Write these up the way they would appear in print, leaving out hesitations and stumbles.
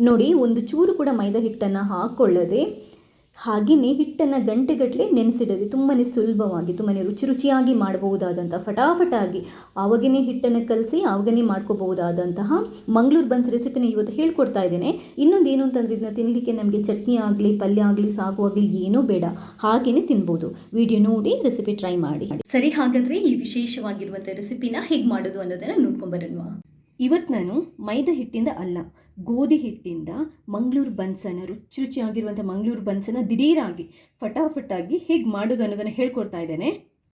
ನೋಡಿ, ಒಂದು ಚೂರು ಕೂಡ ಮೈದಾ ಹಿಟ್ಟನ್ನು ಹಾಕ್ಕೊಳ್ಳದೆ ಹಾಗೆಯೇ ಹಿಟ್ಟನ್ನು ಗಂಟೆಗಟ್ಟಲೆ ನೆನೆಸಿಡದೆ ತುಂಬಾ ಸುಲಭವಾಗಿ ತುಂಬಾ ರುಚಿಯಾಗಿ ಮಾಡಬಹುದಾದಂಥ ಫಟಾಫಟಾಗಿ ಆವಾಗೇ ಹಿಟ್ಟನ್ನು ಕಲಸಿ ಆವಾಗನೇ ಮಾಡ್ಕೋಬಹುದಾದಂತಹ ಮಂಗಳೂರು ಬನ್ಸ್ ರೆಸಿಪಿನ ಇವತ್ತು ಹೇಳ್ಕೊಡ್ತಾ ಇದ್ದೇನೆ. ಇನ್ನೊಂದು ಏನು ಅಂತಂದರೆ ಇದನ್ನ ತಿನ್ನಲಿಕ್ಕೆ ನಮಗೆ ಚಟ್ನಿ ಆಗಲಿ ಪಲ್ಯ ಆಗಲಿ ಸಾಗು ಆಗಲಿ ಏನೂ ಬೇಡ, ಹಾಗೆಯೇ ತಿನ್ಬೋದು. ವಿಡಿಯೋ ನೋಡಿ ರೆಸಿಪಿ ಟ್ರೈ ಮಾಡಿ. ಸರಿ, ಹಾಗಾದರೆ ಈ ವಿಶೇಷವಾಗಿರುವಂಥ ರೆಸಿಪಿನ ಹೇಗೆ ಮಾಡೋದು ಅನ್ನೋದನ್ನು ನೋಡ್ಕೊಂಬರೋಣ. ಇವತ್ತು ನಾನು ಮೈದಾ ಹಿಟ್ಟಿಂದ ಅಲ್ಲ, ಗೋಧಿ ಹಿಟ್ಟಿಂದ ಮಂಗಳೂರು ಬನ್ಸನ್ನು ರುಚಿಯಾಗಿರುವಂಥ ಮಂಗಳೂರು ಬನ್ಸನ್ನು ದಿಢೀರಾಗಿ ಫಟಾಫಟಾಗಿ ಹೇಗೆ ಮಾಡೋದು ಅನ್ನೋದನ್ನು ಹೇಳ್ಕೊಡ್ತಾ ಇದ್ದೇನೆ.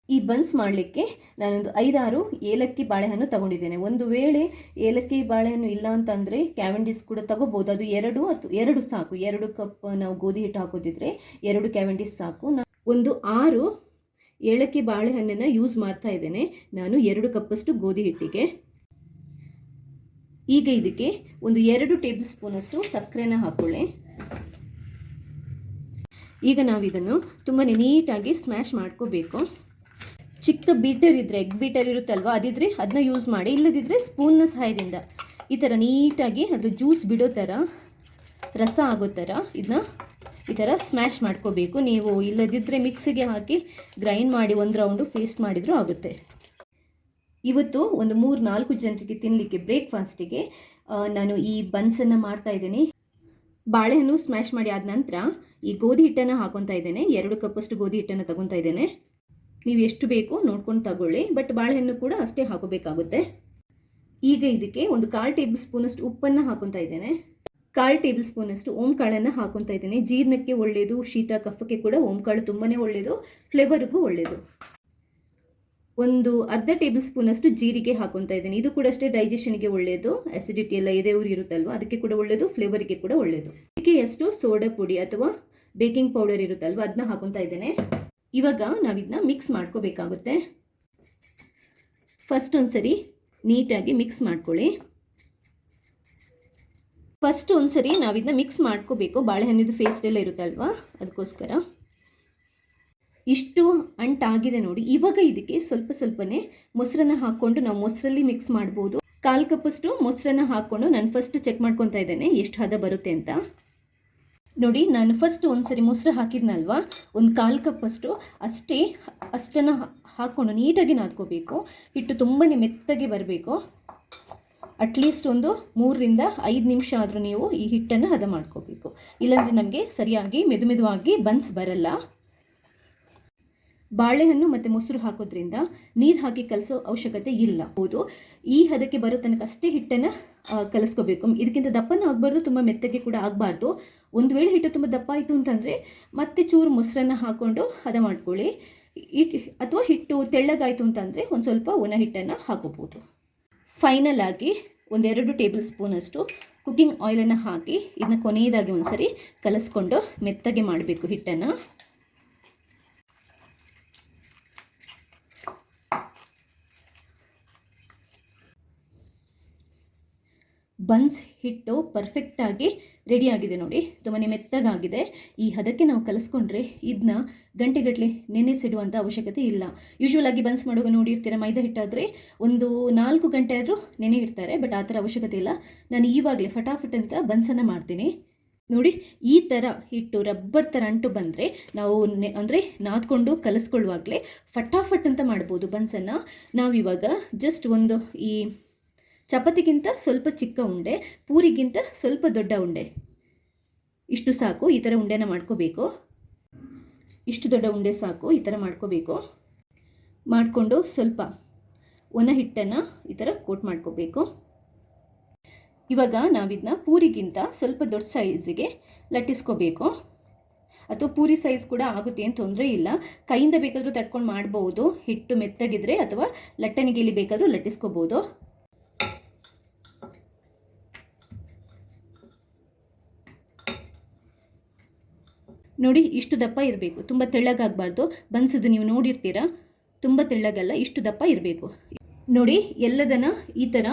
ಈ ಬನ್ಸ್ ಮಾಡಲಿಕ್ಕೆ ನಾನೊಂದು 5-6 ಏಲಕ್ಕಿ ಬಾಳೆಹಣ್ಣು ತಗೊಂಡಿದ್ದೇನೆ. ಒಂದು ವೇಳೆ ಏಲಕ್ಕಿ ಬಾಳೆಹಣ್ಣು ಇಲ್ಲ ಅಂತಂದರೆ ಕ್ಯಾವೆಂಡಿಸ್ ಕೂಡ ತಗೋಬೋದು. ಅದು 2 ಸಾಕು. 2 ಕಪ್ ನಾವು ಗೋಧಿ ಹಿಟ್ಟು ಹಾಕೋದಿದ್ರೆ 2 ಕ್ಯಾವೆಂಡಿಸ್ ಸಾಕು. ಒಂದು 6 ಏಲಕ್ಕಿ ಬಾಳೆಹಣ್ಣನ್ನು ಯೂಸ್ ಮಾಡ್ತಾ ಇದ್ದೇನೆ ನಾನು 2 ಕಪ್ಪಷ್ಟು ಗೋಧಿ ಹಿಟ್ಟಿಗೆ. ಈಗ ಇದಕ್ಕೆ ಒಂದು 2 ಟೇಬಲ್ ಸ್ಪೂನಷ್ಟು ಸಕ್ಕರೆನ ಹಾಕ್ಕೊಳ್ಳಿ. ಈಗ ನಾವು ಇದನ್ನು ತುಂಬಾ ನೀಟಾಗಿ ಸ್ಮ್ಯಾಶ್ ಮಾಡ್ಕೋಬೇಕು. ಚಿಕ್ಕ ಬೀಟರ್ ಇದ್ದರೆ, ಎಗ್ ಬೀಟರ್ ಇರುತ್ತಲ್ವ, ಅದಿದ್ದರೆ ಅದನ್ನ ಯೂಸ್ ಮಾಡಿ. ಇಲ್ಲದಿದ್ದರೆ ಸ್ಪೂನ್ನ ಸಹಾಯದಿಂದ ಈ ಥರ ನೀಟಾಗಿ ಅದು ಜ್ಯೂಸ್ ಬಿಡೋ ಥರ, ರಸ ಆಗೋ ಥರ ಇದನ್ನ ಈ ಥರ ಸ್ಮ್ಯಾಶ್ ಮಾಡ್ಕೋಬೇಕು. ನೀವು ಇಲ್ಲದಿದ್ದರೆ ಮಿಕ್ಸಿಗೆ ಹಾಕಿ ಗ್ರೈಂಡ್ ಮಾಡಿ 1 ರೌಂಡು ಪೇಸ್ಟ್ ಮಾಡಿದರೂ ಆಗುತ್ತೆ. ಇವತ್ತು ಒಂದು 3-4 ಜನರಿಗೆ ತಿನ್ನಲಿಕ್ಕೆ ಬ್ರೇಕ್ಫಾಸ್ಟಿಗೆ ನಾನು ಈ ಬನ್ಸನ್ನು ಮಾಡ್ತಾ ಇದ್ದೇನೆ. ಬಾಳೆಹಣ್ಣು ಸ್ಮ್ಯಾಶ್ ಮಾಡಿ ಆದ ನಂತರ ಈ ಗೋಧಿ ಹಿಟ್ಟನ್ನು ಹಾಕೊತಾ ಇದ್ದೇನೆ. 2 ಕಪ್ಪಷ್ಟು ಗೋಧಿ ಹಿಟ್ಟನ್ನು ತಗೊತಾ ಇದ್ದೇನೆ. ನೀವು ಎಷ್ಟು ಬೇಕು ನೋಡ್ಕೊಂಡು ತಗೊಳ್ಳಿ, ಬಟ್ ಬಾಳೆಹಣ್ಣು ಕೂಡ ಅಷ್ಟೇ ಹಾಕೋಬೇಕಾಗುತ್ತೆ. ಈಗ ಇದಕ್ಕೆ ಒಂದು 1/4 ಟೇಬಲ್ ಸ್ಪೂನಷ್ಟು ಉಪ್ಪನ್ನು ಹಾಕೊತಾ ಇದ್ದೇನೆ. 1/4 ಟೇಬಲ್ ಸ್ಪೂನಷ್ಟು ಓಂಕಾಳನ್ನು ಹಾಕೊತಾ ಇದ್ದೇನೆ. ಜೀರ್ಣಕ್ಕೆ ಒಳ್ಳೆಯದು, ಶೀತ ಕಫಕ್ಕೆ ಕೂಡ ಓಂಕಾಳು ತುಂಬಾ ಒಳ್ಳೆಯದು, ಫ್ಲೇವರ್ಗೂ ಒಳ್ಳೆಯದು. ಒಂದು ಅರ್ಧ ಟೇಬಲ್ ಸ್ಪೂನಷ್ಟು ಜೀರಿಗೆ ಹಾಕೊತಾ ಇದ್ದೇನೆ. ಇದು ಕೂಡ ಅಷ್ಟೇ ಡೈಜೆಷನ್ಗೆ ಒಳ್ಳೆಯದು, ಅಸಿಡಿಟಿ ಎಲ್ಲ ಎದೆ ಉರಿ ಇರುತ್ತಲ್ವ ಅದಕ್ಕೆ ಕೂಡ ಒಳ್ಳೆಯದು, ಫ್ಲೇವರಿಗೆ ಕೂಡ ಒಳ್ಳೆಯದು. ಇದಕ್ಕೆ ಎಷ್ಟು ಸೋಡಾ ಪುಡಿ ಅಥವಾ ಬೇಕಿಂಗ್ ಪೌಡರ್ ಇರುತ್ತಲ್ವ ಅದನ್ನ ಹಾಕೊತಾ ಇದ್ದೇನೆ. ಇವಾಗ ನಾವಿದನ್ನ ಮಿಕ್ಸ್ ಮಾಡ್ಕೋಬೇಕಾಗುತ್ತೆ. ಫಸ್ಟ್ ಒಂದ್ಸರಿ ನೀಟಾಗಿ ಮಿಕ್ಸ್ ಮಾಡ್ಕೊಳ್ಳಿ. ಫಸ್ಟ್ ಒಂದ್ಸರಿ ನಾವಿದನ್ನ ಮಿಕ್ಸ್ ಮಾಡ್ಕೋಬೇಕು. ಬಾಳೆಹಣ್ಣಿದು ಪೇಸ್ಟ್ ಎಲ್ಲ ಇರುತ್ತಲ್ವ ಅದಕ್ಕೋಸ್ಕರ. ಇಷ್ಟು ಅಂಟಾಗಿದೆ ನೋಡಿ. ಇವಾಗ ಇದಕ್ಕೆ ಸ್ವಲ್ಪನೇ ಮೊಸರನ್ನ ಹಾಕ್ಕೊಂಡು ನಾವು ಮೊಸರಲ್ಲಿ ಮಿಕ್ಸ್ ಮಾಡ್ಬೋದು. 1/4 ಕಪ್ಪಷ್ಟು ಮೊಸರನ್ನ ಹಾಕ್ಕೊಂಡು ನಾನು ಫಸ್ಟ್ ಚೆಕ್ ಮಾಡ್ಕೊತಾ ಇದ್ದೇನೆ ಎಷ್ಟು ಹದ ಬರುತ್ತೆ ಅಂತ. ನೋಡಿ, ನಾನು ಫಸ್ಟ್ ಒಂದ್ಸರಿ ಮೊಸರು ಹಾಕಿದ್ನಲ್ವ, ಒಂದು 1/4 ಕಪ್ಪಷ್ಟು ಅಷ್ಟನ್ನು ಹಾಕ್ಕೊಂಡು ನೀಟಾಗಿ ನಾದ್ಕೋಬೇಕು. ಹಿಟ್ಟು ತುಂಬಾ ಮೆತ್ತಗೆ ಬರಬೇಕು. ಅಟ್ಲೀಸ್ಟ್ ಒಂದು 3-5 ನಿಮಿಷ ಆದರೂ ನೀವು ಈ ಹಿಟ್ಟನ್ನು ಹದ ಮಾಡ್ಕೋಬೇಕು. ಇಲ್ಲಾಂದರೆ ನಮಗೆ ಸರಿಯಾಗಿ ಮೆದುವಾಗಿ ಬನ್ಸ್ ಬರಲ್ಲ. ಬಾಳೆಹಣ್ಣು ಮತ್ತು ಮೊಸರು ಹಾಕೋದ್ರಿಂದ ನೀರು ಹಾಕಿ ಕಲಸೋ ಅವಶ್ಯಕತೆ ಇಲ್ಲ. ಹೌದು, ಈ ಹದಕ್ಕೆ ಬರೋ ತನಕ ಅಷ್ಟೇ ಹಿಟ್ಟನ್ನು ಕಲಿಸ್ಕೋಬೇಕು. ಇದಕ್ಕಿಂತ ದಪ್ಪನೂ ಆಗಬಾರ್ದು, ತುಂಬ ಮೆತ್ತಗೆ ಕೂಡ ಆಗಬಾರ್ದು. ಒಂದು ವೇಳೆ ಹಿಟ್ಟು ತುಂಬ ದಪ್ಪ ಆಯಿತು ಅಂತಂದರೆ ಮತ್ತೆ ಚೂರು ಮೊಸರನ್ನು ಹಾಕ್ಕೊಂಡು ಹದ ಮಾಡ್ಕೊಳ್ಳಿ. ಅಥವಾ ಹಿಟ್ಟು ತೆಳ್ಳಗಾಯಿತು ಅಂತಂದರೆ ಒಂದು ಸ್ವಲ್ಪ ಒಣ ಹಿಟ್ಟನ್ನು ಹಾಕೋಬೋದು. ಫೈನಲ್ ಆಗಿ ಒಂದು 2 ಟೇಬಲ್ ಸ್ಪೂನಷ್ಟು ಕುಕ್ಕಿಂಗ್ ಆಯಿಲನ್ನು ಹಾಕಿ ಇದನ್ನ ಕೊನೆಯದಾಗಿ ಒಂದು ಸರಿ ಕಲಿಸ್ಕೊಂಡು ಮೆತ್ತಗೆ ಮಾಡಬೇಕು ಹಿಟ್ಟನ್ನು. ಬನ್ಸ್ ಹಿಟ್ಟು ಪರ್ಫೆಕ್ಟಾಗಿ ರೆಡಿಯಾಗಿದೆ ನೋಡಿ, ತುಂಬಾ ಮೆತ್ತಗಾಗಿದೆ. ಈ ಹದಕ್ಕೆ ನಾವು ಕಲಿಸ್ಕೊಂಡ್ರೆ ಇದನ್ನ ಗಂಟೆಗಟ್ಟಲೆ ನೆನೆಸಿಡುವಂಥ ಅವಶ್ಯಕತೆ ಇಲ್ಲ. ಯೂಶ್ವಲ್ ಆಗಿ ಬನ್ಸ್ ಮಾಡುವಾಗ ನೋಡಿರ್ತೀರ, ಮೈದಾ ಹಿಟ್ಟಾದರೆ ಒಂದು 4 ಗಂಟೆ ಆದರೂ ನೆನೆ ಇಡ್ತಾರೆ, ಬಟ್ ಆ ಥರ ಅವಶ್ಯಕತೆ ಇಲ್ಲ. ನಾನು ಇವಾಗಲೇ ಫಟಾಫಟ್ ಅಂತ ಬನ್ಸನ್ನು ಮಾಡ್ತೀನಿ. ನೋಡಿ, ಈ ಥರ ಹಿಟ್ಟು ರಬ್ಬರ್ ಥರ ಅಂಟು ಬಂದರೆ ನಾವು ಅಂದರೆ ನಾದ್ಕೊಂಡು ಕಲಿಸ್ಕೊಳ್ಳುವಾಗಲೇ ಫಟಾಫಟ್ ಅಂತ ಮಾಡ್ಬೋದು ಬನ್ಸನ್ನು. ನಾವಿವಾಗ ಜಸ್ಟ್ ಒಂದು ಈ ಚಪಾತಿಗಿಂತ ಸ್ವಲ್ಪ ಚಿಕ್ಕ ಉಂಡೆ, ಪೂರಿಗಿಂತ ಸ್ವಲ್ಪ ದೊಡ್ಡ ಉಂಡೆ, ಇಷ್ಟು ಸಾಕು. ಈ ಥರ ಉಂಡೆನ ಮಾಡ್ಕೋಬೇಕು. ಇಷ್ಟು ದೊಡ್ಡ ಉಂಡೆ ಸಾಕು. ಈ ಥರ ಮಾಡ್ಕೋಬೇಕು. ಮಾಡಿಕೊಂಡು ಸ್ವಲ್ಪ ಒಣ ಹಿಟ್ಟನ್ನು ಈ ಥರ ಕೋಟ್ ಮಾಡ್ಕೋಬೇಕು. ಇವಾಗ ನಾವಿದನ್ನ ಪೂರಿಗಿಂತ ಸ್ವಲ್ಪ ದೊಡ್ಡ ಸೈಜಿಗೆ ಲಟ್ಟಿಸ್ಕೋಬೇಕು. ಅಥವಾ ಪೂರಿ ಸೈಜ್ ಕೂಡ ಆಗುತ್ತೆ, ಏನು ತೊಂದರೆ ಇಲ್ಲ. ಕೈಯಿಂದ ಬೇಕಾದರೂ ತಟ್ಕೊಂಡು ಮಾಡ್ಬೋದು, ಹಿಟ್ಟು ಮೆತ್ತಗಿದ್ರೆ, ಅಥವಾ ಲಟ್ಟಣಿಗೆಯಲ್ಲಿ ಬೇಕಾದರೂ ಲಟ್ಟಿಸ್ಕೋಬೋದು. ನೋಡಿ, ಇಷ್ಟು ದಪ್ಪ ಇರಬೇಕು, ತುಂಬ ತೆಳ್ಳಗಾಗಬಾರ್ದು. ಬನ್ಸದು ನೀವು ನೋಡಿರ್ತೀರ, ತುಂಬ ತೆಳ್ಳಗಲ್ಲ, ಇಷ್ಟು ದಪ್ಪ ಇರಬೇಕು. ನೋಡಿ, ಎಲ್ಲದನ್ನು ಈ ಥರ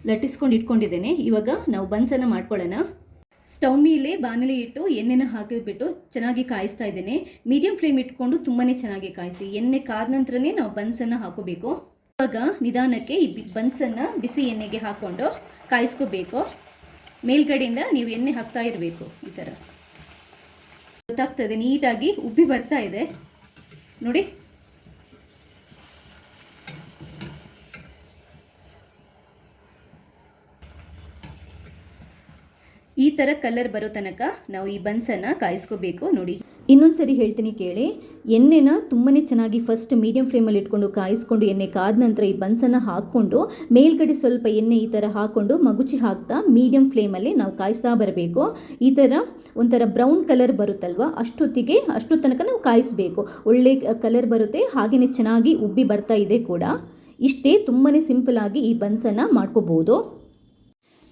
ಲಟ್ಟಿಸ್ಕೊಂಡು ಇಟ್ಕೊಂಡಿದ್ದೇನೆ. ಇವಾಗ ನಾವು ಬನ್ಸನ್ನು ಮಾಡ್ಕೊಳ್ಳೋಣ. ಸ್ಟವ್ ಮೇಲೆ ಬಾಣಲೆ ಇಟ್ಟು ಎಣ್ಣೆನ ಹಾಕಿಬಿಟ್ಟು ಚೆನ್ನಾಗಿ ಕಾಯಿಸ್ತಾ ಇದ್ದೇನೆ. ಮೀಡಿಯಂ ಫ್ಲೇಮ್ ಇಟ್ಕೊಂಡು ತುಂಬಾ ಚೆನ್ನಾಗಿ ಕಾಯಿಸಿ. ಎಣ್ಣೆ ಕಾದ ನಂತರನೇ ನಾವು ಬನ್ಸನ್ನು ಹಾಕೋಬೇಕು. ಇವಾಗ ನಿಧಾನಕ್ಕೆ ಈ ಬನ್ಸನ್ನು ಬಿಸಿ ಎಣ್ಣೆಗೆ ಹಾಕ್ಕೊಂಡು ಕಾಯಿಸ್ಕೋಬೇಕು. ಮೇಲ್ಗಡೆಯಿಂದ ನೀವು ಎಣ್ಣೆ ಹಾಕ್ತಾ ಇರಬೇಕು. ಈ ಥರ ಗೊತ್ತಾಗ್ತದೆ, ನೀಟಾಗಿ ಉಬ್ಬಿ ಬರ್ತಾ ಇದೆ ನೋಡಿ. ಈ ಥರ ಕಲರ್ ಬರೋ ತನಕ ನಾವು ಈ ಬನ್ಸನ್ನು ಕಾಯಿಸ್ಕೋಬೇಕು ನೋಡಿ. ಇನ್ನೊಂದು ಸರಿ ಹೇಳ್ತೀನಿ ಕೇಳಿ. ಎಣ್ಣೆನ ತುಂಬಾ ಚೆನ್ನಾಗಿ ಫಸ್ಟ್ ಮೀಡಿಯಮ್ ಫ್ಲೇಮಲ್ಲಿ ಇಟ್ಕೊಂಡು ಕಾಯಿಸ್ಕೊಂಡು ಎಣ್ಣೆ ಕಾದ ನಂತರ ಈ ಬನ್ಸನ್ನು ಹಾಕ್ಕೊಂಡು ಮೇಲ್ಗಡೆ ಸ್ವಲ್ಪ ಎಣ್ಣೆ ಈ ಥರ ಹಾಕ್ಕೊಂಡು ಮಗುಚಿ ಹಾಕ್ತಾ ಮೀಡಿಯಮ್ ಫ್ಲೇಮಲ್ಲಿ ನಾವು ಕಾಯಿಸ್ತಾ ಬರಬೇಕು. ಈ ಥರ ಒಂಥರ ಬ್ರೌನ್ ಕಲರ್ ಬರುತ್ತಲ್ವ, ಅಷ್ಟು ತನಕ ನಾವು ಕಾಯಿಸಬೇಕು. ಒಳ್ಳೆ ಕಲರ್ ಬರುತ್ತೆ, ಹಾಗೆಯೇ ಚೆನ್ನಾಗಿ ಉಬ್ಬಿ ಬರ್ತಾ ಇದೆ ಕೂಡ. ಇಷ್ಟೇ, ತುಂಬಾ ಸಿಂಪಲ್ಲಾಗಿ ಈ ಬನ್ಸನ್ನು ಮಾಡ್ಕೋಬೋದು.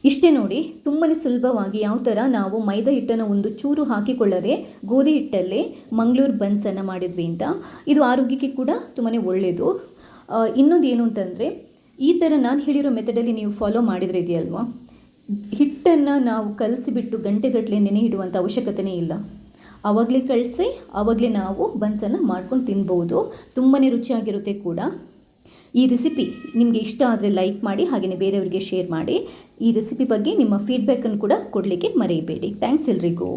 ಇಷ್ಟೇ ನೋಡಿ, ತುಂಬಾ ಸುಲಭವಾಗಿ ಯಾವ ಥರ ನಾವು ಮೈದಾ ಹಿಟ್ಟನ್ನು ಒಂದು ಚೂರು ಹಾಕಿಕೊಳ್ಳದೆ ಗೋಧಿ ಹಿಟ್ಟಲ್ಲೇ ಮಂಗಳೂರು ಬನ್ಸನ್ನು ಮಾಡಿದ್ವಿ ಅಂತ. ಇದು ಆರೋಗ್ಯಕ್ಕೆ ಕೂಡ ತುಂಬಾ ಒಳ್ಳೆಯದು. ಇನ್ನೊಂದು ಏನು ಅಂತಂದರೆ, ಈ ಥರ ನಾನು ಹೇಳಿರೋ ಮೆಥಡಲ್ಲಿ ನೀವು ಫಾಲೋ ಮಾಡಿದರೆ ಇದೆಯಲ್ವಾ, ಹಿಟ್ಟನ್ನು ನಾವು ಕಲಸಿಬಿಟ್ಟು ಗಂಟೆಗಟ್ಟಲೆ ನೆನೆ ಇಡುವಂಥ ಅವಶ್ಯಕತೆಯೇ ಇಲ್ಲ. ಆವಾಗಲೇ ಕಳಿಸಿ ಆವಾಗಲೇ ನಾವು ಬನ್ಸನ್ನು ಮಾಡ್ಕೊಂಡು ತಿನ್ಬೋದು. ತುಂಬಾ ರುಚಿಯಾಗಿರುತ್ತೆ ಕೂಡ. ಈ ರೆಸಿಪಿ ನಿಮಗೆ ಇಷ್ಟ ಆದರೆ ಲೈಕ್ ಮಾಡಿ, ಹಾಗೆಯೇ ಬೇರೆಯವರಿಗೆ ಶೇರ್ ಮಾಡಿ. ಈ ರೆಸಿಪಿ ಬಗ್ಗೆ ನಿಮ್ಮ ಫೀಡ್ಬ್ಯಾಕನ್ನು ಕೂಡ ಕೊಡಲಿಕ್ಕೆ ಮರೆಯಬೇಡಿ. ಥ್ಯಾಂಕ್ಸ್ ಎಲ್ರಿಗೂ.